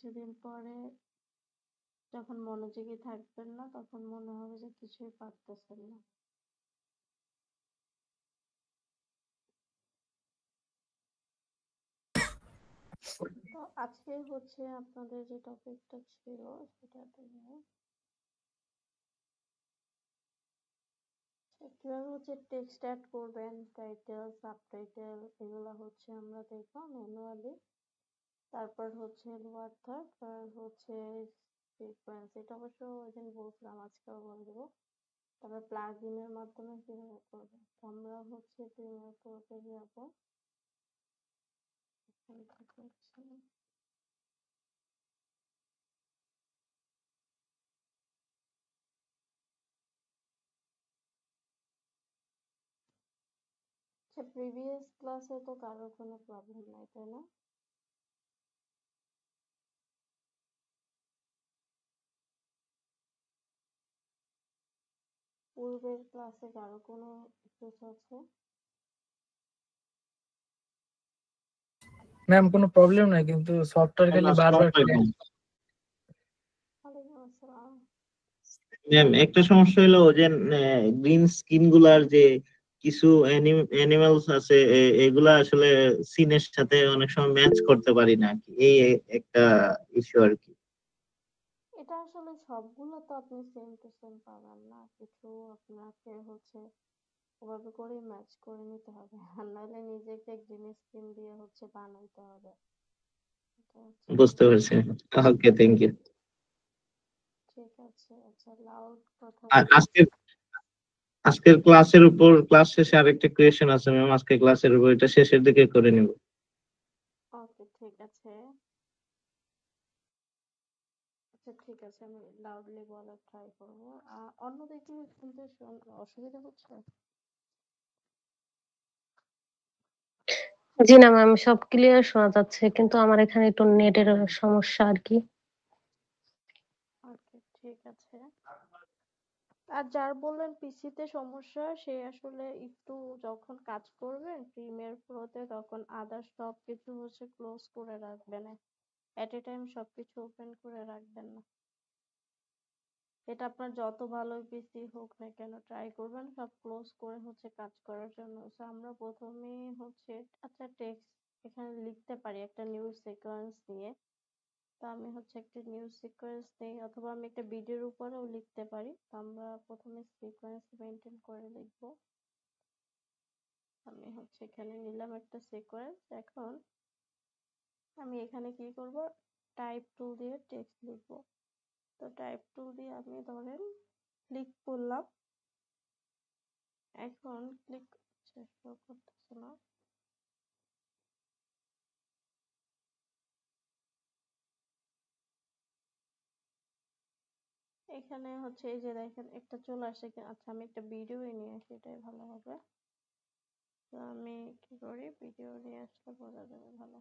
কিছুদিন পরে যখন মনোযোগী থাকবেন না তখন মনে হবে যে কিছুই পারতেছেন না। তো আজকে হচ্ছে আপনাদের যে টপিকটা ছিল সেটাতে কিভাবে হচ্ছে টেক্সট অ্যাড করবেন, টাইটেল, সাবটাইটেল এগুলো হচ্ছে আমরা দেখবো ম্যানুয়ালি। তারপর হচ্ছে লোয়ার থার্ড আর হচ্ছে সিকোয়েন্স, এটা অবশ্য ওই দিন বলছিলাম, আজকেও বলবো। তারপর প্লাগ ইনের মাধ্যমে কিভাবে করবেন। আমরা হচ্ছে প্রিমিয়ার প্রোতে যাবো। আচ্ছা, প্রিভিয়াস ক্লাসে তো কারোর কোনো প্রবলেম নাই, তাই না? পূর্বের ক্লাসে কারো কোনো ইস্যুস আছে? ম্যাম কোনো প্রবলেম নাই, কিন্তু সফটওয়্যার খালি বারবার ওয়ালাইকুম আসসালাম। ম্যাম একটা সমস্যা হলো যে গ্রিন স্কিন গুলার যে কিছু অ্যানিমালস আছে এগুলা আসলে সিনের সাথে অনেক সময় ম্যাচ করতে পারি না আর কি। এই একটা ইস্যু আর কি। এটা আসলে সবগুলো তো আপনি সেম টু সেম পাবেন না, কিছু আপনাকে হচ্ছে ওভাবে করে ম্যাচ করে নিতে হবে, আর নাহলে নিজেকে গ্রিন স্ক্রিন দিয়ে হচ্ছে বানাইতে হবে। এটা হচ্ছে বুঝতে পারছি। ওকে, থ্যাংক ইউ। ঠিক আছে। আচ্ছা, লাউড কথা আর বলুন। আজকের ক্লাসের উপর ক্লাস শেষে আরেকটা কোয়েশ্চেন আছে ম্যাম, আজকে ক্লাসের উপর এটা শেষের দিকে করে নিব। ওকে, ঠিক আছে। আচ্ছা, ঠিক আছে, আমি লাউডলি বলার ট্রাই করবো। অন্যদের কি শুনতে অসুবিধা হচ্ছে? জি না ম্যাম, সব ক্লিয়ার শোনা যাচ্ছে, কিন্তু আমার এখানে একটু নেটের সমস্যা আর কি। ওকে, ঠিক আছে। আর যার বললেন পিসিতে সমস্যা, সে আসলে একটু যখন কাজ করবেন প্রিমিয়ার প্রোতে তখন আদার্স সব কিছু হচ্ছে ক্লোজ করে রাখবেন, এট এ টাইম সবকিছু ওপেন করে রাখবেন না। এটা আপনার যত ভালো পিসি হোক না কেন ট্রাই করবেন সব ক্লোজ করে হচ্ছে কাজ করার জন্য। তো আমরা প্রথমেই হচ্ছে আচ্ছা টেক্সট এখানে লিখতে পারি একটা নিউজ সিকোয়েন্স নিয়ে। তো আমি হচ্ছে একটা নিউজ সিকোয়েন্স নেই, অথবা আমি একটা ভিডিওর উপরেও লিখতে পারি। তো আমরা প্রথমে সিকোয়েন্স মেনটেন করে লিখবো। আমি হচ্ছে এখানে নিলাম একটা সিকোয়েন্স। এখন আমি এখানে কি করব, টাইপ টুল দিয়ে টেক্সট লিখবো। তো টাইপ টুল দিয়ে আমি ধরেন ক্লিক করলাম। এখন ক্লিক শো করতেছে না। এখানে হচ্ছে এই যে দেখেন একটা চলে আসে। আচ্ছা, আমি একটা ভিডিও নিয়ে আসি, এটাই ভালো হবে। তো আমি কি করি, ভিডিও নিয়ে আসলে বোঝা যাবে ভালো।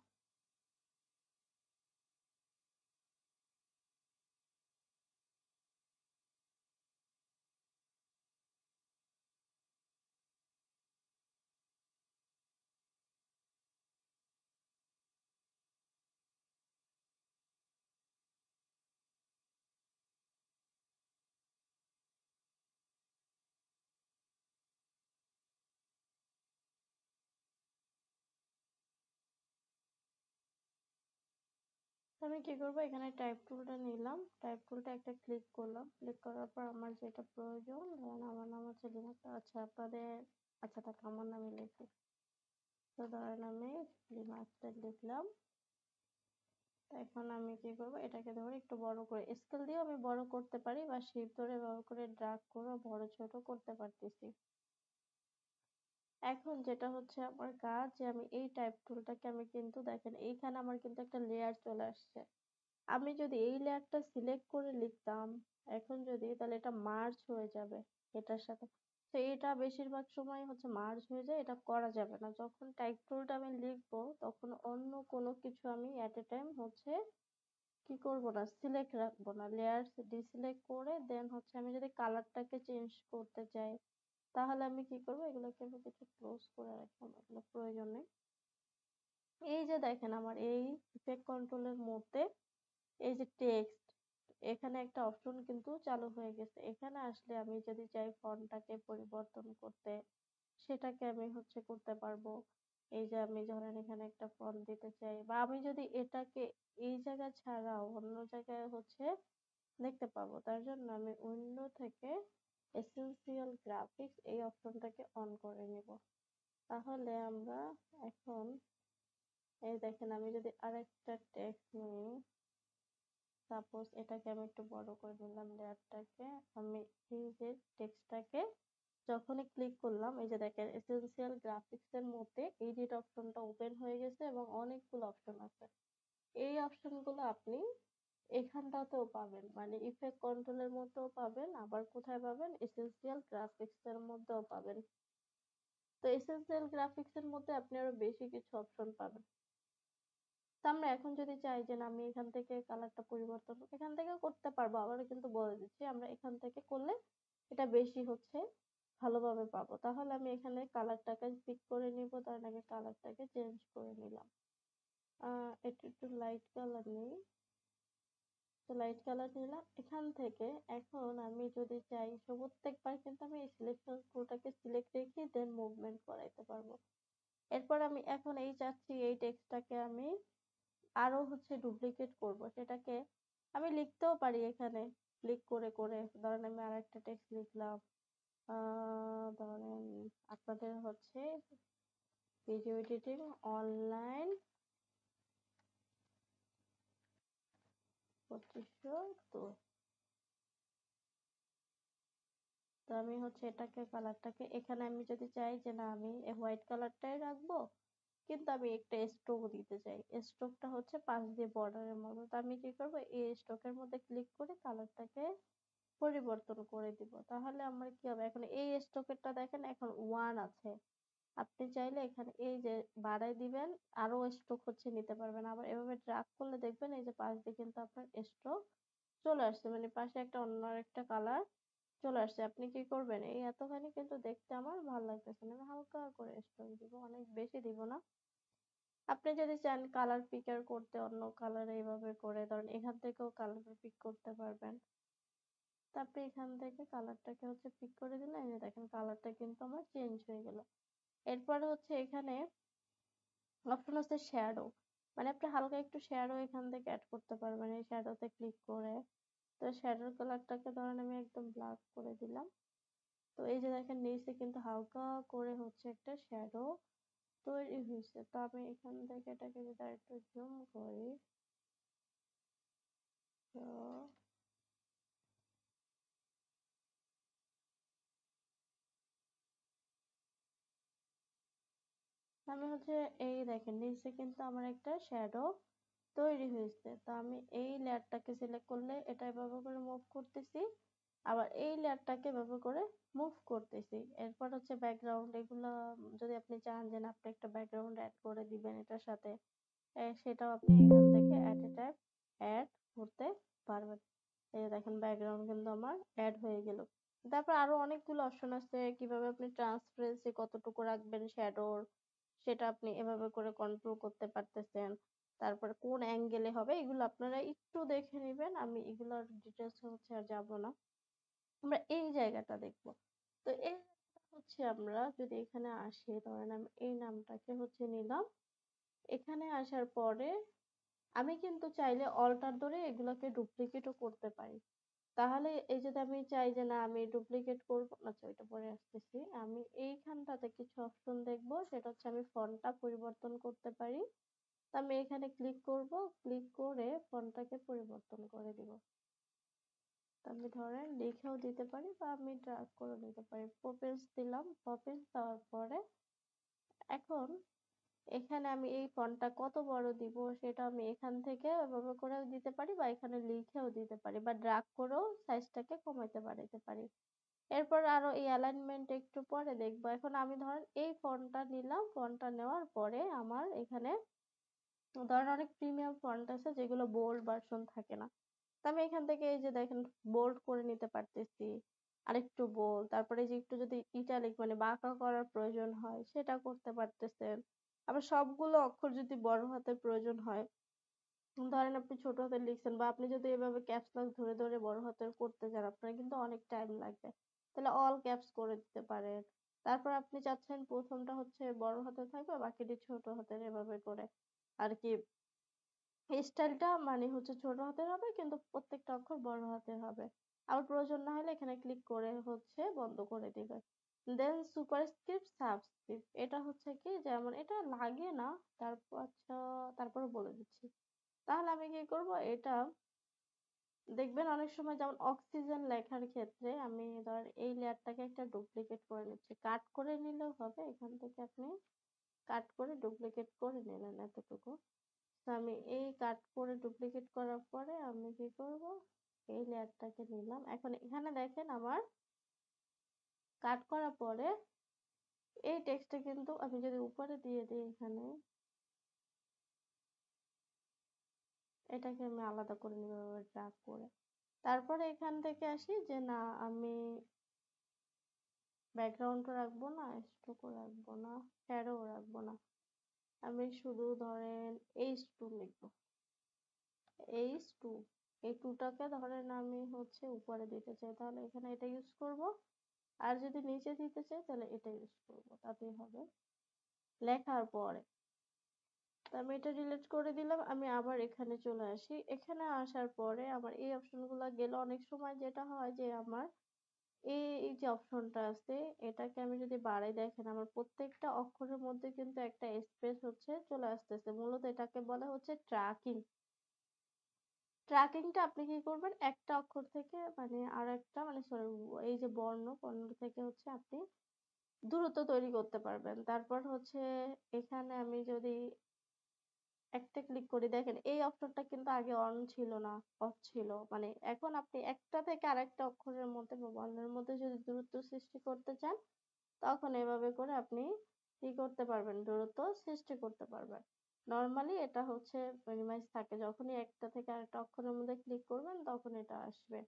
আমি কি করবো, এখানে টাইপ টুলটা নিলাম, টাইপ টুলটা একটা ক্লিক করলাম। ক্লিক করার পর আমার যেটা প্রয়োজন, ধরেন আমার নাম হচ্ছে লিমাক্তা। আচ্ছা আপনাদের, আচ্ছা থাক আমার নামে লিখি। তো ধরেন আমি লিমাক্তা লিখলাম। এখন আমি কি করব, এটাকে ধরে একটু বড় করে স্কেল দিয়ে আমি বড় করতে পারি, বা শিপ ধরে ব্যবহার করে ড্রাগ করে বড় ছোট করতে পারতেছি। এখন যেটা হচ্ছে আমার কাজ, যে আমি এই টাইপ টুলটাকে আমি কিন্তু দেখেন এইখানে আমার কিন্তু একটা লেয়ার চলে আসছে। আমি যদি এই লেয়ারটা সিলেক্ট করে লিখতাম এখন যদি, তাহলে এটা মার্জ হয়ে যাবে এটার সাথে। তো এটা বেশিরভাগ সময় হচ্ছে মার্জ হয়ে যায়, এটা করা যাবে না। যখন টাইপ টুলটা আমি লিখবো তখন অন্য কোনো কিছু আমি এট এ টাইম হচ্ছে কি করব না, সিলেক্ট রাখবো না, লেয়ার ডিসিলেক্ট করে দেন হচ্ছে আমি যদি কালারটাকে চেঞ্জ করতে চাই তাহলে আমি কি করবো, এগুলোকে আমি কিছু ক্লোজ করে রাখবো, এগুলো প্রয়োজন নেই। এই যে দেখেন আমার এই ইফেক্ট কন্ট্রোলের মধ্যে এই যে টেক্সট, এখানে একটা অপশন কিন্তু চালু হয়ে গেছে। এখানে আসলে আমি যদি চাই ফন্টটাকে পরিবর্তন করতে, সেটাকে আমি করতে পারবো। এই যে আমি ধরেন এখানে একটা ফন্ট দিতে চাই, বা আমি যদি এটাকে এই জায়গা ছাড়াও অন্য জায়গায় দেখতে পাবো, তার জন্য আমি উইন্ডো থেকে এসেনশিয়াল গ্রাফিক্স এই অপশনটাকে অন করে নিব। তাহলে আমরা এখন এই দেখেন, আমি যদি আরেকটা টেক্সট নিই, সাপোজ এটাকে আমি একটু বড় করে নিলাম লেয়ারটাকে, আমি এই যে টেক্সটটাকে যখনই ক্লিক করলাম, এই যে দেখেন এসেনশিয়াল গ্রাফিক্স এর মধ্যে এডিট অপশনটা ওপেন হয়ে গেছে এবং অনেকগুলো অপশন আছে। এই অপশনগুলো আপনি এখানটাতেও পাবেন, মানে ইফেক্ট কন্ট্রোলের মধ্যেও পাবেন, আবার কোথায় পাবেন, এসেনশিয়াল গ্রাফিক্স এর মধ্যেও পাবেন। তো এসেনশিয়াল গ্রাফিক্স এর মধ্যে আপনি আরো বেশি কিছু অপশন পাবেন। তো আমরা এখন যদি চাই যে না, আমি এখান থেকে কালারটা পরিবর্তন এখান থেকে করতে পারবো, আবার কিন্তু বলে দিচ্ছি আমরা এখান থেকে করলে এটা বেশি ভালোভাবে পাবো। তাহলে আমি এখানে কালারটাকে পিক করে নিব, তার আগে কালারটাকে চেঞ্জ করে নিলাম। এটা একটু লাইট কালার নেই, তো লাইট কালার নিলাম। এখান থেকে এখন আমি যদি চাই, প্রত্যেকবার কিন্তু আমি এই সিলেকশন টুলটাকে সিলেক্ট রেখে দেন মুভমেন্ট করাইতে পারবো। এরপর আমি এখন এই চাচ্ছি এই টেক্সটটাকে আমি আরো ডুপ্লিকেট করব, সেটাকে আমি লিখতেও পারি এখানে ক্লিক করে করে। ধরেন আমি আর একটা টেক্সট লিখলাম, ধরেন আপনাদের ভিডিও এডিটিং অনলাইন 2502। তো আমি এটাকে কালারটাকে এখানে আমি যদি চাই যে না, আমি হোয়াইট কালারটাই রাখবো, কিন্তু আমি একটা স্ট্রোক দিতে চাই, স্ট্রোকটা পাশ দিয়ে বর্ডারের মতো। তো আমি কি করবো, এই স্ট্রোকের মধ্যে ক্লিক করে কালারটাকে পরিবর্তন করে দিব। তাহলে আমার কি হবে, এখন এই স্ট্রোকেরটা দেখেন এখন 1 আছে। আপনি চাইলে এখানে এই যে বাড়াই দিবেন, আরো স্ট্রোক নিতে পারবেন। আবার এভাবে ড্রাগ করলে দেখবেন এই যে পাশ দিয়ে কিন্তু আপনার স্ট্রোক চলে আসছে, মানে পাশে একটা অন্য একটা কালার চলে আসছে। আপনি কি করবেন, এই এতখানি কিন্তু দেখতে আমার ভালো লাগতেছে না, আমি হালকা করে স্ট্রোক দিব, অনেক বেশি দিব না। আপনি যদি চান কালার পিকার করতে, অন্য কালার এইভাবে করে ধরেন এখান থেকেও কালার পিক করতে পারবেন। তারপরে এখান থেকে কালারটাকে পিক করে দিলে এই যে দেখেন কালারটা কিন্তু আমার চেঞ্জ হয়ে গেল। এরপরে এখানে অপশন আছে শ্যাডো, মানে আপনি হালকা একটু শ্যাডো এখান থেকে অ্যাড করতে পারবেন এই শ্যাডোতে ক্লিক করে। তো শ্যাডোর কালারটাকে ধরেন আমি একদম ব্ল্যাক করে দিলাম। তো এই যে দেখেন নিচে কিন্তু হালকা করে একটা শ্যাডো তৈরি হয়েছে। তো আমি এখান থেকে এটাকে যদি আরেকটু জুম করি, তো আমি এই দেখেন নিচে কিন্তু আমার একটা শ্যাডো তৈরি হয়েছে। তো আমি এই লেয়ারটাকে সিলেক্ট করলে এটা এভাবে করে মুভ করতেছি, আবার এই লেয়ারটাকে এভাবে করে মুভ করতেছি। এরপর ব্যাকগ্রাউন্ড, এগুলো যদি আপনি চান যে না আপনি একটা ব্যাকগ্রাউন্ড অ্যাড করে দিবেন এটার সাথে, সেটাও আপনি এখান থেকে অ্যাট এ টাইম অ্যাড করতে পারবেন। এই যে দেখেন ব্যাকগ্রাউন্ড কিন্তু আমার অ্যাড হয়ে গেল। তারপর আরো অনেকগুলো অপশন আছে, কিভাবে আপনি ট্রান্সপারেন্সি কতটুকু রাখবেন শ্যাডোর, সেটা আপনি এভাবে করে কন্ট্রোল করতে পারতেছেন। তারপর কোন অ্যাঙ্গেলে হবে এগুলো আপনারা একটু দেখে নেবেন, আমি এগুলোর ডিটেলস আর যাব না। আমরা এই জায়গাটা দেখবো। তো এই আমরা যদি এখানে আসি, ধরেন আমি এই নামটাকে নিলাম। এখানে আসার পরে আমি কিন্তু চাইলে অল্টার ধরে এগুলোকে ডুপ্লিকেটও করতে পারি। তাহলে এই যদি আমি চাই যে না আমি ডুপ্লিকেট করব, আচ্ছা ওইটা পরে আসতেছি। আমি এইখানটাতে কিছু অপশন দেখব, সেটা আমি ফন্টটা পরিবর্তন করতে পারি। তো আমি এখানে ক্লিক করব, ক্লিক করে ফন্টটাকে পরিবর্তন করে দিব। তো আমি ধরেন লিখেও দিতে পারি বা আমি ড্র্যাগ করে দিতে পারি। পপেন্স দিলাম, পপেন্স দেওয়ার পরে এখন এখানে আমি এই ফন্টটা কত বড় দিব সেটা আমি এখান থেকে এভাবে করেও দিতে পারি, বা এখানে লিখেও দিতে পারি, বা ড্র্যাগ করেও সাইজটাকে কমাইতে বাড়াইতে পারি। এরপর আরো এই অ্যালাইনমেন্ট একটু পরে দেখবো। এখন আমি ধরেন এই ফন্টটা নিলাম, ফন্টটা নেওয়ার পরে আমার এখানে ধরেন অনেক প্রিমিয়াম ফন্ট আছে যেগুলো বোল্ড ভার্সন থাকে না। তো আমি এখান থেকে এই যে দেখেন বোল্ড করে নিতে পারতেছি, আরেকটু বোল্ড। তারপরে যে একটু যদি ইটালিক মানে বাঁকা করার প্রয়োজন হয় সেটা করতে পারতেছেন। আবার সবগুলো অক্ষর যদি বড় হাতের প্রয়োজন হয় ধরেন আপনি ছোট হাতের লিখছেন বা আপনি যদি এভাবে ক্যাপস লক ধরে ধরে বড় হাতের করতে চান আপনার কিন্তু অনেক টাইম লাগবে, তাহলে অল ক্যাপস করে দিতে পারেন। তারপর আপনি চাচ্ছেন প্রথমটা হচ্ছে বড় হাতে থাকবে বাকিটি ছোট হাতের, এভাবে করে আর কি স্টাইলটা মানে হচ্ছে ছোট হাতের হবে কিন্তু প্রত্যেকটা অক্ষর বড় হাতের হবে। আবার প্রয়োজন না হলে এখানে ক্লিক করে হচ্ছে বন্ধ করে দিবেন। দেন সুপারস্ক্রিপ্ট সাবস্ক্রিপ্ট এটা হচ্ছে কি যেমন এটা লাগে না, তারপর আচ্ছা তারপরে বলে দিচ্ছি। তাহলে আমি কি করব, এটা দেখবেন অনেক সময় যেমন অক্সিজেন লেখার ক্ষেত্রে আমি ধরেন এই লেয়ারটাকে একটা ডুপ্লিকেট করে নিচ্ছি, কাট করে নিলেও হবে। এখান থেকে আপনি কাট করে ডুপ্লিকেট করে নিলেন এতটুকু। তো আমি এই কাট করে ডুপ্লিকেট করার পরে আমি কি করব, এই লেয়ারটাকে নিলাম। এখন এখানে দেখেন আমার কাট করার পরে এই টেক্সটটা কিন্তু আমি যদি উপরে দিয়ে দিই এখানে, এটাকে আমি আলাদা করে নিব ড্র্যাগ করে। তারপরে এখান থেকে আসি যে না আমি ব্যাকগ্রাউন্ডও রাখবো না, স্ট্রোকও রাখবো না, শ্যাডোও রাখবো না, আমি শুধু ধরেন H2 লিখবো। H2 এই 2 টাকে ধরেন আমি হচ্ছে উপরে দিতে চাই তাহলে এখানে এটা ইউজ করব, আর যদি নিচে দিতে চাই তাহলে এটা ইউজ করব, তাতেই হবে। লেখার পরে তো আমি এটা ডিলিট করে দিলাম, আমি আবার এখানে চলে আসি। এখানে আসার পরে আমার এই অপশনগুলো গেলে অনেক সময় যেটা হয় যে আমার এই যে অপশনটা আছে এটাকে আমি যদি বাড়াই দেখেন আমার প্রত্যেকটা অক্ষরের মধ্যে কিন্তু একটা স্পেস হচ্ছে চলে আসতেছে, মূলত এটাকে বলা হচ্ছে ট্র্যাকিং। ট্র্যাকিংটা আপনি কি করবেন একটা অক্ষর থেকে মানে আর একটা মানে সরি এই যে বর্ণ থেকে হচ্ছে আপনি দূরত্ব তৈরি করতে পারবেন। তারপর হচ্ছে এখানে আমি যদি একটা ক্লিক করি দেখেন এই অক্ষরটা কিন্তু আগে অন ছিল না, অফ ছিল। মানে এখন আপনি একটা থেকে আরেকটা অক্ষরের মধ্যে বা বর্ণের মধ্যে যদি দূরত্ব সৃষ্টি করতে চান তখন এভাবে করে আপনি কি করতে পারবেন, দূরত্ব সৃষ্টি করতে পারবেন। নরমালি এটা হচ্ছে মিনিমাইজ থাকে, যখনই একটা থেকে আরেকটা অক্ষরের মধ্যে ক্লিক করবেন তখন এটা আসবে।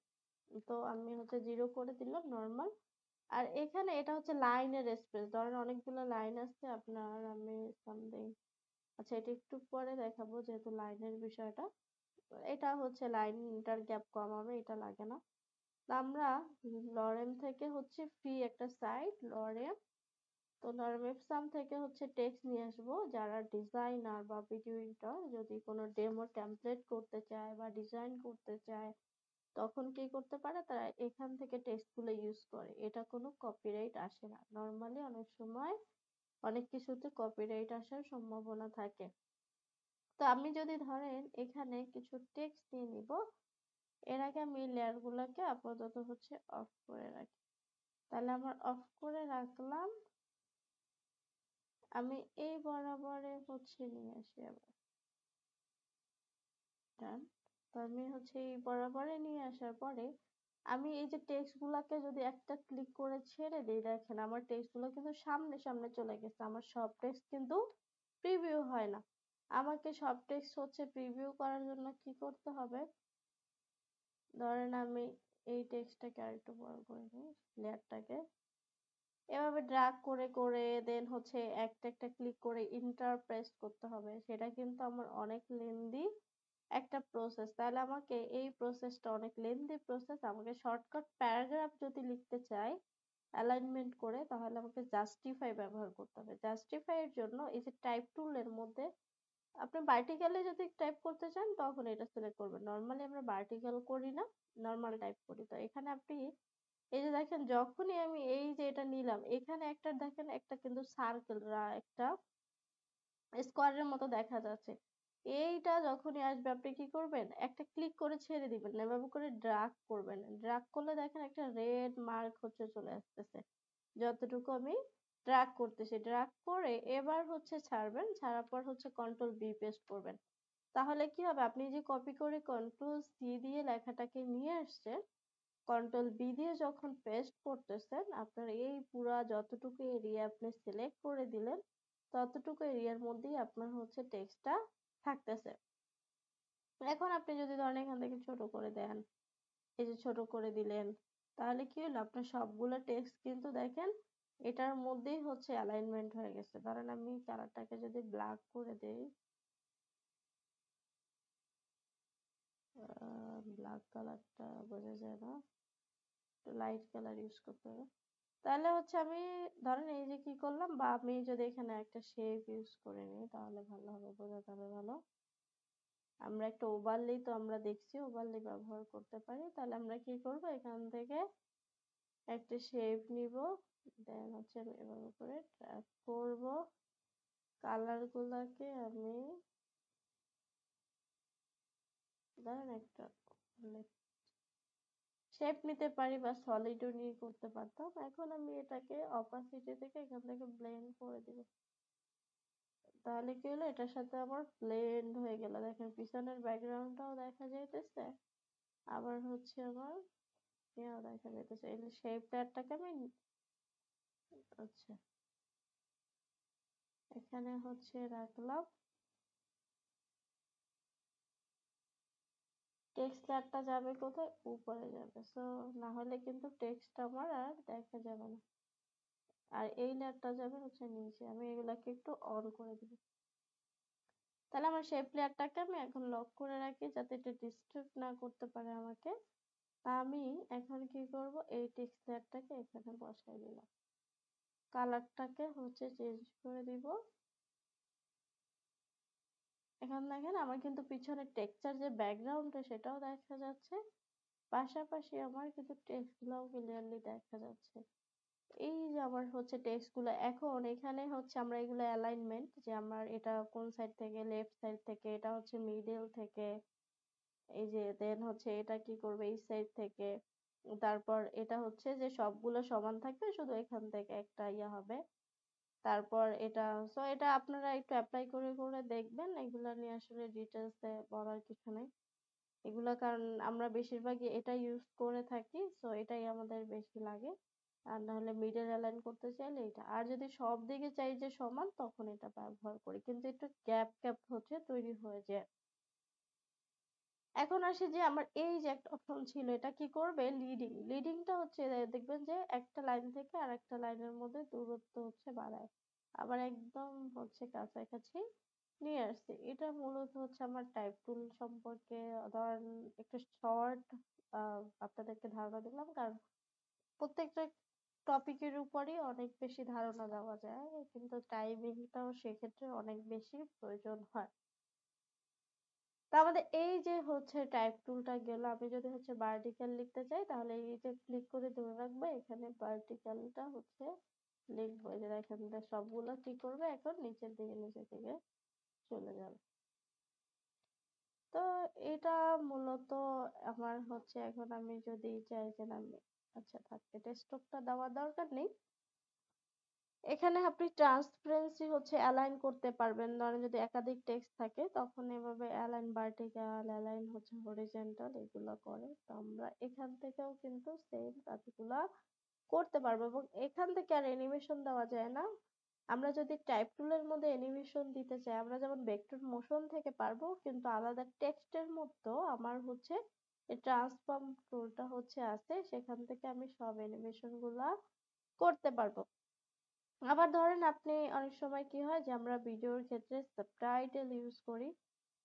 তো আমি হচ্ছে 0 করে দিলাম নরমাল। আর এখানে এটা হচ্ছে লাইনের স্পেস, ধরেন অনেকগুলো লাইন আছে আপনার, আমি সামথিং আচ্ছা এটা একটু পরে দেখাবো যেহেতু লাইনের বিষয়টা। এটা হচ্ছে লাইনটার গ্যাপ কম হবে, এটা লাগে না। তো আমরা লরেম থেকে হচ্ছে ফ্রি একটা সাইট লরেম, তো লরেম এপসাম থেকে হচ্ছে টেক্সট নিয়ে আসবো। যারা ডিজাইনার বা ভিডিও এডিটর যদি কোনো ডেমো টেমপ্লেট করতে চায় বা ডিজাইন করতে চায় তখন কি করতে পারে, তারা এখান থেকে টেক্সট গুলো ইউজ করে, এটা কোনো কপিরাইট আসে না। নরমালি অনেক সময় অনেক কিছুতে কপিরাইট আসার সম্ভাবনা থাকে। তো আমি যদি ধরেন এখানে কিছু টেক্সট নিয়ে নিব, এর আগে আমি লেয়ার গুলাকে আপাতত হচ্ছে অফ করে রাখি। তাহলে আমার অফ করে রাখলাম, আমি এই বরাবরে হচ্ছে নিয়ে আসি আবার ডান। তো আমি হচ্ছে এই বরাবরে নিয়ে আসার পরে আমি এই যে টেক্সট গুলাকে যদি একটা ক্লিক করে ছেড়ে দিই দেখেন আমার টেক্সট গুলো কিন্তু সামনে সামনে চলে গেছে, আমার সব টেক্সট কিন্তু প্রিভিউ হয় না। আমাকে সব টেক্সট হচ্ছে প্রিভিউ করার জন্য কি করতে হবে, ধরেন আমি এই টেক্সটটাকে আরেকটু বড় করে নিই, লেয়ারটাকে এভাবে ড্র্যাগ করে করে দেন হচ্ছে একটা একটা ক্লিক করে ইন্টার প্রেস করতে হবে, সেটা কিন্তু আমার অনেক লেন্দি একটা প্রসেস। তাহলে আমাকে এই প্রসেসটা অনেক লেন্দি প্রসেস, আমাকে শর্টকাট প্যারাগ্রাফ যদি লিখতে চাই অ্যালাইনমেন্ট করে তাহলে আমাকে জাস্টিফাই ব্যবহার করতে হবে। জাস্টিফাই এর জন্য এই যে টাইপ টুলের মধ্যে আপনি ভার্টিক্যালি যদি টাইপ করতে চান তখন এটা সিলেক্ট করবেন, নর্মালি আমরা ভার্টিক্যাল করি না, নর্মাল টাইপ করি। তো এখানে আপনি এই যে দেখেন যখনই আমি এই যে এটা নিলাম এখানে একটা দেখেন একটা কিন্তু সার্কেল একটা স্কোয়ারের মতো দেখা যাচ্ছে, এইটা যখনই আসবে আপনি কি করবেন একটা ক্লিক করে ছেড়ে দিবেন না, এভাবে করে ড্রাগ করবেন, ড্রাগ করলে দেখেন একটা রেড মার্ক হচ্ছে চলে আসতেছে যতটুকু আমি ড্রাগ করতেছি। ড্রাগ করে এবার হচ্ছে ছাড়বেন, ছাড়ার পর হচ্ছে কন্ট্রোল বি পেস্ট করবেন। তাহলে কি হবে, আপনি যে কপি করে কন্ট্রোল সি দিয়ে লেখাটাকে নিয়ে আসছেন, কন্ট্রোল বি দিয়ে যখন পেস্ট করতেছেন আপনার এই পুরা যতটুকু এরিয়া আপনি সিলেক্ট করে দিলেন ততটুকু এরিয়ার মধ্যেই আপনার হচ্ছে টেক্সটটা থাকতেছে। এখন আপনি যদি ধরেন এখান থেকে ছোট করে দেন, এই যে ছোট করে দিলেন, তাহলে কি হলো আপনার সবগুলো টেক্সট কিন্তু দেখেন এটার মধ্যেই হচ্ছে অ্যালাইনমেন্ট হয়ে গেছে। ধরেন আমি কালারটাকে যদি ব্ল্যাক করে দেই, ব্ল্যাক কালারটা বোঝা যায় না, লাইট কালার ইউজ করতে হবে। তাহলে হচ্ছে আমি ধরেন এই যে কি করলাম, বা আমি যদি এখানে একটা শেপ ইউজ করে নিই তাহলে ভালো হবে, বোঝা যাবে ভালো। আমরা একটা ওভারলে তো আমরা দেখছি ওভারলে ব্যবহার করতে পারি। তাহলে আমরা কি করব, এখান থেকে একটা শেপ নিব, দেন হচ্ছে আমি এভাবে করে ড্র্যাগ করব, কালার গুলাকে আমি ধরেন একটা শেপ নিতে পারি বা সলিডও নিয়ে করতে পারতাম। এখন আমি এটাকে অপাসিটি থেকে এখান থেকে ব্লেন্ড করে দিব। তাহলে কি হলো, এটার সাথে আমার ব্লেন্ড হয়ে গেল। দেখেন পিছনের ব্যাকগ্রাউন্ডটাও দেখা যাইতেছে, আবার হচ্ছে আমার ইয়াও দেখা যাইতেছে। এই শেপ প্যাডটাকে আমি আচ্ছা এখানে হচ্ছে রাখলাম, টেক্সট লেয়ারটা যাবে কোথায়, উপরে যাবে। সো না হলে কিন্তু টেক্সট আমার আর দেখা যাবে না। আর এই লেয়ারটা যাবে হচ্ছে নিচে। আমি এগুলাকে একটু অন করে দিব। তাহলে আমার শেপ লেয়ারটাকে আমি এখন লক করে রাখি যাতে এটা ডিস্টার্ব না করতে পারে আমাকে। তা আমি এখন কি করব, এই টেক্সট লেয়ারটাকে এখানে বসাই দিলাম, কালারটাকে হচ্ছে চেঞ্জ করে দিব। এখন দেখেন আমার কিন্তু পিছনের টেক্সচার যে ব্যাকগ্রাউন্ডটা সেটাও দেখা যাচ্ছে, পাশাপাশি আমার কিন্তু টেক্সট গুলাও ক্লিয়ারলি দেখা যাচ্ছে। এই যে আমার হচ্ছে টেক্সট গুলো, এখন এখানে হচ্ছে আমরা এগুলো অ্যালাইনমেন্ট, যে আমার এটা কোন সাইড থেকে, লেফট সাইড থেকে, এটা হচ্ছে মিডল থেকে, এই যে দেন হচ্ছে এটা কি করবে এই সাইড থেকে, তারপর এটা হচ্ছে যে সবগুলো সমান থাকবে, শুধু এখান থেকে একটা ইয়ে হবে। তারপর এটা, সো এটা আপনারা একটু অ্যাপ্লাই করে করে দেখবেন, এগুলা নিয়ে আসলে ডিটেলসে বলার কিছু নেই। এগুলা কারণ আমরা বেশিরভাগই এটা ইউজ করে থাকি, সো এটাই আমাদের বেশি লাগে। আর নাহলে মিডল অ্যালাইন করতে চাইলে এটা, আর যদি সব দিকে চাই যে সমান তখন এটা ব্যবহার করি, কিন্তু একটু গ্যাপ গ্যাপ হচ্ছে তৈরি হয়ে যায়। এখন আসি যে আমার এই যে একটা অপশন ছিল, এটা কি করবে, লিডিং। লিডিংটা হচ্ছে দেখবেন যে একটা লাইন থেকে আর একটা লাইনের মধ্যে দূরত্ব হচ্ছে বাড়ায়, আবার একদম হচ্ছে কাছাকাছি নিয়ে আসছে। এটা মূলত হচ্ছে আমার টাইপ টুল সম্পর্কে ধরেন একটু শর্ট আপনাদেরকে ধারণা দিলাম, কারণ প্রত্যেকটা টপিকের উপরই অনেক বেশি ধারণা দেওয়া যায়, কিন্তু টাইমিংটাও সেক্ষেত্রে অনেক বেশি প্রয়োজন হয়। তা আমাদের এই যে হচ্ছে টাইপ টুলটা গেল, আমি যদি হচ্ছে ভার্টিক্যাল লিখতে চাই তাহলে এই যে ক্লিক করে ধরে রাখবো, এখানে ভার্টিক্যালটা হচ্ছে লিখবো। এই যে দেখেন সবগুলো কি করবে, এখন নিচের দিকে নিচের দিকে চলে যাবে। তো এটা মূলত আমার হচ্ছে, এখন আমি যদি চাই যে না আমি আচ্ছা থাক, এটা স্টকটা দেওয়ার দরকার নেই। এখানে আপনি ট্রান্সপারেন্সি হচ্ছে অ্যালাইন করতে পারবেন, ধরেন যদি একাধিক টেক্সট থাকে তখন এভাবে অ্যালাইন ভার্টিক্যাল, অ্যালাইন হচ্ছে হরিজন্টাল এগুলো করে। তো আমরা এখান থেকেও কিন্তু সেম কাজগুলা করতে পারবো, এবং এখান থেকে আর অ্যানিমেশন দেওয়া যায় না। আমরা যদি টাইপ টুলের মধ্যে অ্যানিমেশন দিতে চাই, আমরা যেমন ভেক্টর মোশন থেকে পারবো, কিন্তু আলাদা টেক্সটের মধ্যেও আমার হচ্ছে এই ট্রান্সফর্ম টুলটা হচ্ছে আছে, সেখান থেকে আমি সব অ্যানিমেশন গুলা করতে পারবো। আবার ধরেন আপনি অনেক সময় কি হয় যে আমরা ভিডিওর ক্ষেত্রে সাবটাইটেল ইউজ করি।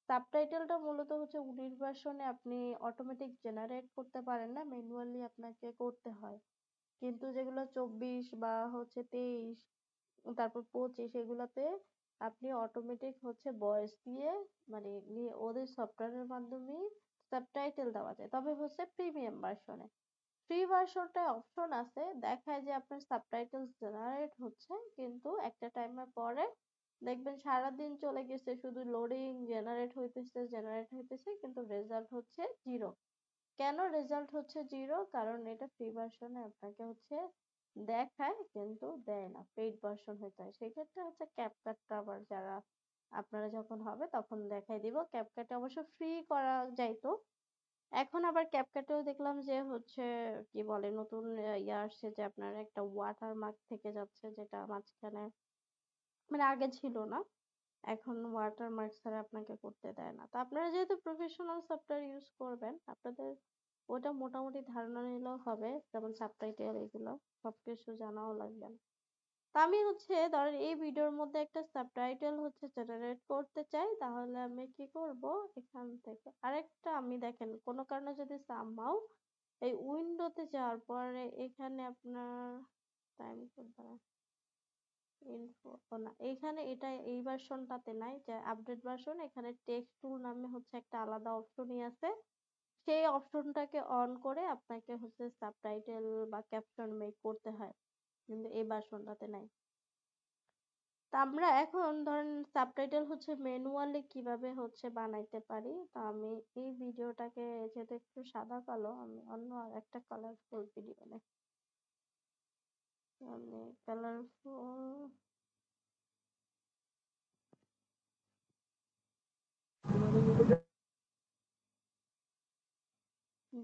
সাবটাইটেলটা মূলত হচ্ছে 19 ভার্সনে আপনি অটোমেটিক জেনারেট করতে পারেন না, ম্যানুয়ালি আপনাকে করতে হয়। কিন্তু যেগুলো 24 বা হচ্ছে 23 তারপর 25 এগুলাতে আপনি অটোমেটিক হচ্ছে ভয়েস দিয়ে, মানে ওদের সফটওয়্যারের মাধ্যমেই সাবটাইটেল দেওয়া যায়, তবে হচ্ছে প্রিমিয়াম ভার্সনে। ফ্রি ভার্সনটায় অপশন আছে, দেখায় যে আপনার সাবটাইটেলস জেনারেট হচ্ছে, কিন্তু একটা টাইমের পরে দেখবেন সারাদিন চলে গেছে শুধু লোডিং, জেনারেট হইতেছে, কিন্তু রেজাল্ট হচ্ছে জিরো। কেন রেজাল্ট হচ্ছে জিরো, কারণ এটা ফ্রি ভার্সনে আপনাকে হচ্ছে দেখায় কিন্তু দেয় না, পেইড ভার্সন হইতে হয়। সেক্ষেত্রে হচ্ছে ক্যাপকাটটা আবার যারা আপনারা যখন হবে তখন দেখাই দিব। ক্যাপকাটে অবশ্য ফ্রি করা যাইতো, এখন আবার ক্যাপকাটেও দেখলাম যে হচ্ছে কি বলে নতুন ইয়ে আসছে, যে আপনার একটা ওয়াটারমার্ক থেকে যাচ্ছে, যেটা মাঝখানে মানে আগে ছিল না, এখন ওয়াটারমার্ক ছাড়া আপনাকে করতে দেয় না। তো আপনারা যেহেতু প্রফেশনাল সফটওয়্যার ইউজ করবেন, আপনাদের ওটা মোটামুটি ধারণা নিলেও হবে, যেমন সাবটাইটেল এগুলো সবকিছু জানাও লাগবে না। তা আমি ধরেন এই ভিডিওর মধ্যে একটা সাবটাইটেল জেনারেট করতে চাই, তাহলে আমি কি করব, এখান থেকে আরেকটা আমি দেখেন কোনো কারণে যদি সামহাউ এই উইন্ডোতে যাওয়ার পরে এখানে আপনার টাইম ইনফো না, এইখানে এটা এই ভার্সনটাতে নাই, যে আপডেট ভার্সন, এখানে টেক্সট টুল নামে একটা আলাদা অপশনই আছে। সেই অপশনটাকে অন করে আপনাকে সাবটাইটেল বা ক্যাপশন মেক করতে হয়, কিন্তু এই ভার্সনটাতে নাই। তা আমরা এখন ধরেন সাবটাইটেল ম্যানুয়ালি কিভাবে বানাইতে পারি, তা আমি এই ভিডিওটাকে, যেহেতু একটু সাদা কালো, আমি অন্য একটা কালারফুল ভিডিও নেই, আমি কালারফুল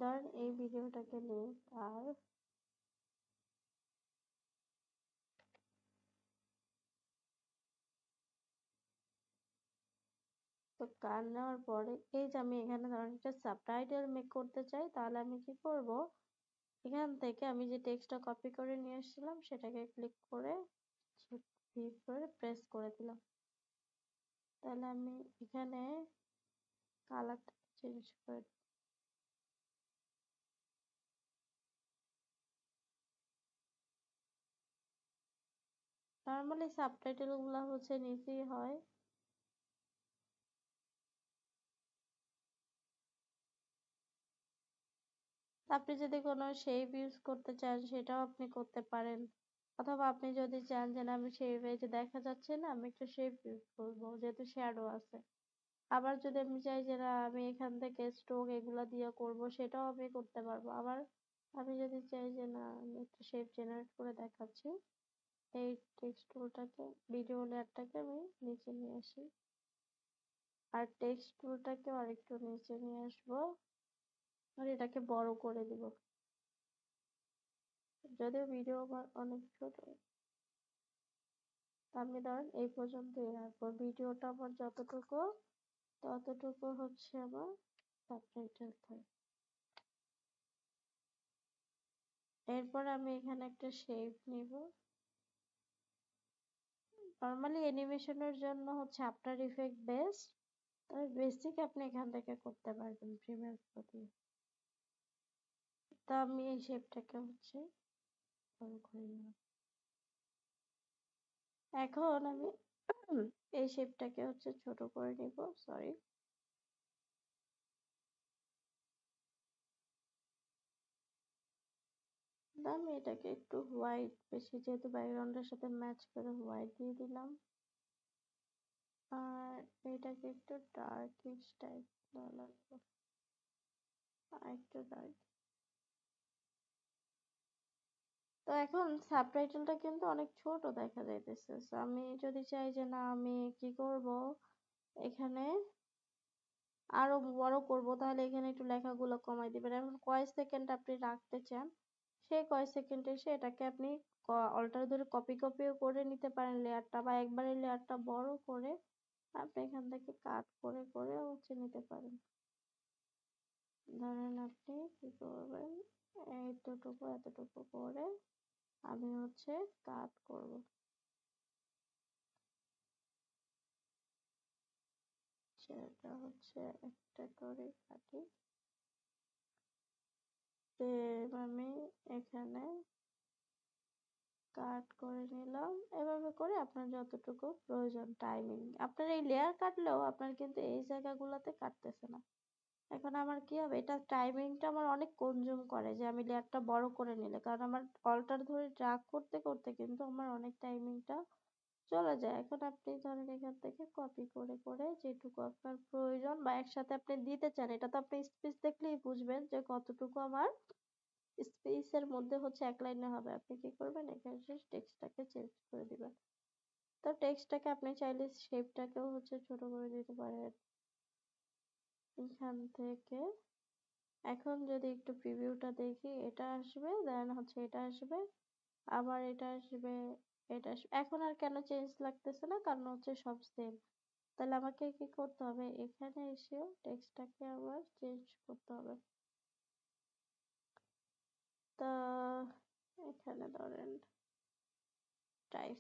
ধরেন এই ভিডিওটাকে নিই, আর তো কার নেওয়ার পরে এই যে আমি এখানে ধরেন একটা সাবটাইটেল মেক করতে চাই, তাহলে আমি কি করব, এখান থেকে আমি যে টেক্সটটা কপি করে নিয়ে এসেছিলাম সেটাকে ক্লিক করে শিফট করে প্রেস করে দিলাম। তাহলে আমি এখানে কালারটা চেঞ্জ করে দিই। নর্মালি সাবটাইটেল গুলা নিচেই হয়। আপনি যদি কোনো শেপ ইউজ করতে চান সেটাও আপনি করতে পারেন, অথবা আপনি যদি চান যে না আমি শেপে যে দেখা যাচ্ছে না, আমি একটা শেপ ইউজ করবো যেহেতু শ্যাডো আছে। আবার যদি আমি চাই যে না আমি এখান থেকে স্ট্রোক এগুলা দিয়ে করব, সেটাও আমি করতে পারবো। আবার আমি যদি চাই যে না আমি একটা শেপ জেনারেট করে দেখাচ্ছি, এই টেক্সট টুলটাকে, ভিডিও লেয়ারটাকে আমি নিচে নিয়ে আসি, আর টেক্সট টুলটাকে আরেকটু নিচে নিয়ে আসবো, আর এটাকে বড় করে দিব, যদিও ভিডিও আমার অনেক ছোট। আমি ধরেন এই পর্যন্তই রাখবো, ভিডিওটা আমার যতটুকু ততটুকু আমার সাবটাইটেল থাকবে। এরপর আমি এখানে একটা শেপ নিব। নর্মালি অ্যানিমেশনের জন্য আফটার ইফেক্ট বেস্ট, তবে বেসিক আপনি এখান থেকে করতে পারবেন প্রিমিয়ার প্রো দিয়ে। তো আমি এই শেপটাকে বড় করে নিলাম। এখন আমি এই শেপটাকে ছোট করে নিব, সরি। আমি এটাকে একটু হোয়াইট বেশি, যেহেতু ব্যাকগ্রাউন্ডের সাথে ম্যাচ করে হোয়াইট দিয়ে দিলাম, আর এটাকে একটু ডার্কিশ টাইপ লাগবে, একটু ডার্ক। তো এখন সাবটাইটেলটা কিন্তু অনেক ছোট দেখা যাইতেছে, আমি যদি চাই যে না আমি কি করব, এখানে আরো বড় করব, তাহলে এখানে একটু লেখাগুলো কমাই দিবেন। এখন কয় সেকেন্ড আপনি রাখতে চান, সেই কয় সেকেন্ডে এটাকে আপনি অল্টার ধরে কপিও করে নিতে পারেন লেয়ারটা, বা একবারে লেয়ারটা বড় করে আপনি এখান থেকে কাট করে করে নিতে পারেন। ধরেন আপনি কি করবেন, এতটুকু করে আমি কাট করব, সেটা একটা করে কাটি। আমি এখানে কাট করে নিলাম, এভাবে করে আপনার যতটুকু প্রয়োজন টাইমিং, আপনার এই লেয়ার কাটলেও আপনার কিন্তু এই জায়গাগুলোতে কাটতেছে না। এখন আমার কি হবে, এটা টাইমিংটা আমার অনেক কনজিউম করে, যে আমি লেয়ারটা বড় করে নিলে, কারণ আমার অল্টার ধরে ড্রাগ করতে করতে কিন্তু আমার অনেক টাইমিংটা চলে যায়। এখন আপনি ধরেন এখান থেকে কপি করে করে যেটুকু আপনার প্রয়োজন বা একসাথে আপনি দিতে চান, এটা তো আপনি স্পেস দেখলেই বুঝবেন যে কতটুকু আমার স্পেসের মধ্যে এক লাইনে হবে। আপনি কি করবেন, এখানে টেক্সটটাকে চেঞ্জ করে দিবেন। তো টেক্সটটাকে আপনি চাইলে শেপটাকেও ছোট করে দিতে পারেন এখান থেকে। এখন যদি একটু প্রিভিউটা দেখি, এটা আসবে, দেন এটা আসবে, আবার এটা আসবে, এটা আসবে। এখন আর কেন চেঞ্জ লাগতেছে না, কারণ সব সেম। তাহলে আমাকে কি করতে হবে, এখানে এসেও টেক্সটটাকে আবার চেঞ্জ করতে হবে। তা এখানে ধরেন টাইপ।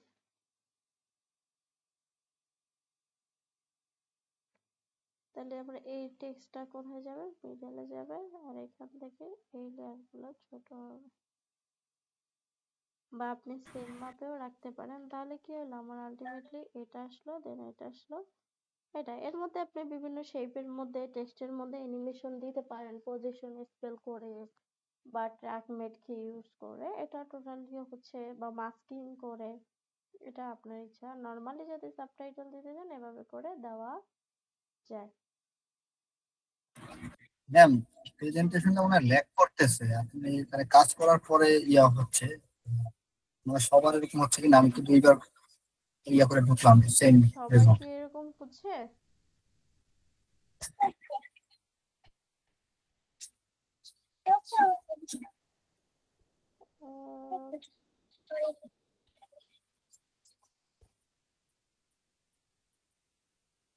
তাহলে আমরা এই টেক্সটটা কোথায় যাবে, মিডলে যাবে, আর এখান থেকে এই লেয়ারগুলো ছোট হবে, বা আপনি সেম মাপেও রাখতে পারেন। তাহলে কি হলো, আমার আলটিমেটলি এটা আসলো, দেন এটা আসলো, এটা। এর মধ্যে আপনি বিভিন্ন শেপের মধ্যে, টেক্সটের মধ্যে অ্যানিমেশন দিতে পারেন, পজিশন স্কেল করে বা ট্র্যাক মেট কি ইউজ করে, এটা টোটালি হচ্ছে, বা মাস্কিং করে, এটা আপনার ইচ্ছা। নর্মালি যদি সাবটাইটেল দিতে চান এভাবে করে দেওয়া যায়। ম্যাম, প্রেজেন্টেশনটা মনে হয় ল্যাগ করতেছে, আপনি মানে কাজ করার পরে ইয়া হচ্ছে, মানে সবার এরকম হচ্ছে কিনা, আমি তো দুইবার ইয়া করে ঢুকলাম সেম সবার রেজাল্ট। কি এরকম হচ্ছে?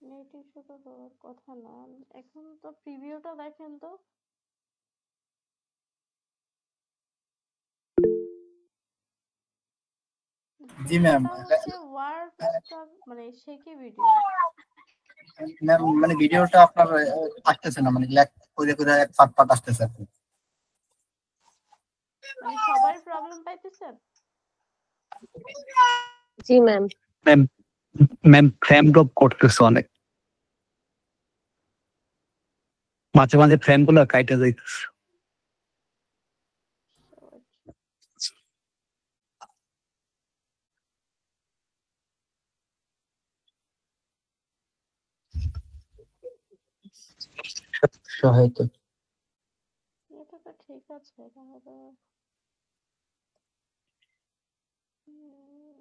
নেট ইস্যু তো হওয়ার কথা না। এখন তো প্রিভিউটা দেখেন তো। জি ম্যাম। ভিডিওটা হচ্ছে ওয়ার্ডটা, মানে সে কি ভিডিও? ম্যাম মানে ভিডিওটা আপনার আসতেছে না, মানে ল্যাগ করে করে এক পার্ট পার্ট আসতেছে আর কি। মানে সবাই প্রবলেম পাইতেছেন? জি ma'am. Ma'am ma'am frame drop করতেছে অনেক, মাঝে মাঝে ফ্রেম গুলো কাইটে যাইতেছে। হয়তো এটা তো ঠিক আছে, তাহলে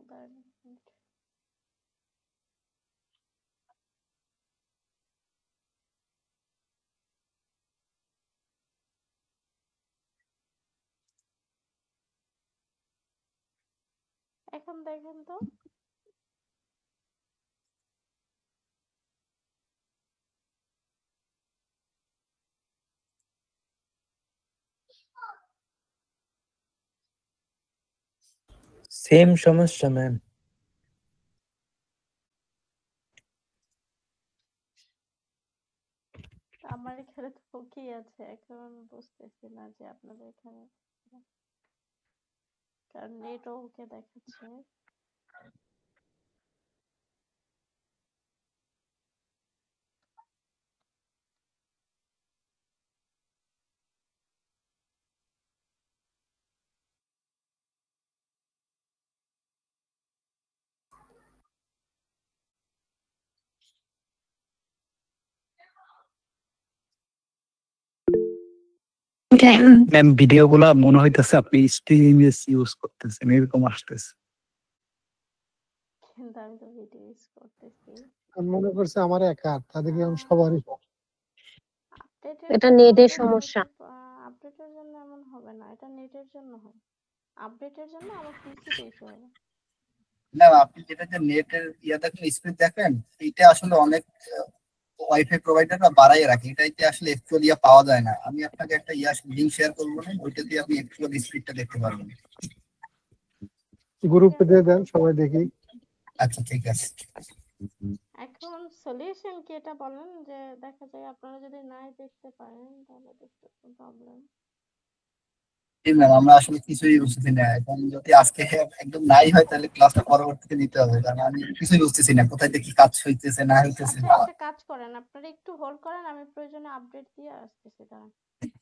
দাঁড়ান এক মিনিট। এখন দেখেন তো। সেম সমস্যা ম্যাম। আমার এখানে তো কি আছে, এখন বুঝতেছি না যে আপনাদের এখানে, কারণ নেটও ওকে দেখাচ্ছে। ম্যাম ভিডিও গুলা মনে হইতেছে আপনি স্টিল ইমেজ ইউজ করতেছেন, এরকম আসতেছে। কিন্তু আমি তো ভিডিও ইউজ করতেছি। আমি মনে করছি আমার একা, তাদেরকে আমি সবারই। আপডেটের এটা জন্য নেটের তো সমস্যা। আপডেটের জন্য এমন হবে না, এটা নেটের জন্য হয়। আপডেটের জন্য আমার পিসিতে ইস্যু হবে। না, আপনি যেটা যে নেটের ইয়া দেখেন, স্পিড দেখেন, এটা আসলে অনেক ওয়াইফাই প্রোভাইডাররা বাড়াই রাখে, এটাইতে আসলে অ্যাকচুয়ালি পাওয়া যায় না। আমি আপনাকে একটা লিংক শেয়ার করবো না, ওইটা দিয়ে আপনি অ্যাকচুয়ালি স্পিডটা দেখতে পারবেন। গ্রুপে দিয়ে দেন, সবাই দেখি। আচ্ছা ঠিক আছে। এখন সলিউশন কি এটা বলেন, যে দেখা যায় আপনারা যদি নাই দেখতে পারেন তাহলে দেখতে প্রবলেম। জি ম্যাম, আমরা আসলে কিছুই বুঝতেছি না। এখন যদি আজকে একদম নাই হয় তাহলে ক্লাসটা পরবর্তীতে নিতে হবে, কারণ আমি কিছুই বুঝতেছি না কোথায় দেখি কাজ হইতেছে না হইতেছে। আচ্ছা একটা কাজ করেন, আপনারা একটু হোল্ড করেন, আমি প্রয়োজনে আপডেট দিয়ে আসতেছি, দাঁড়ান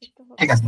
একটু হোল্ড ঠিক আছে।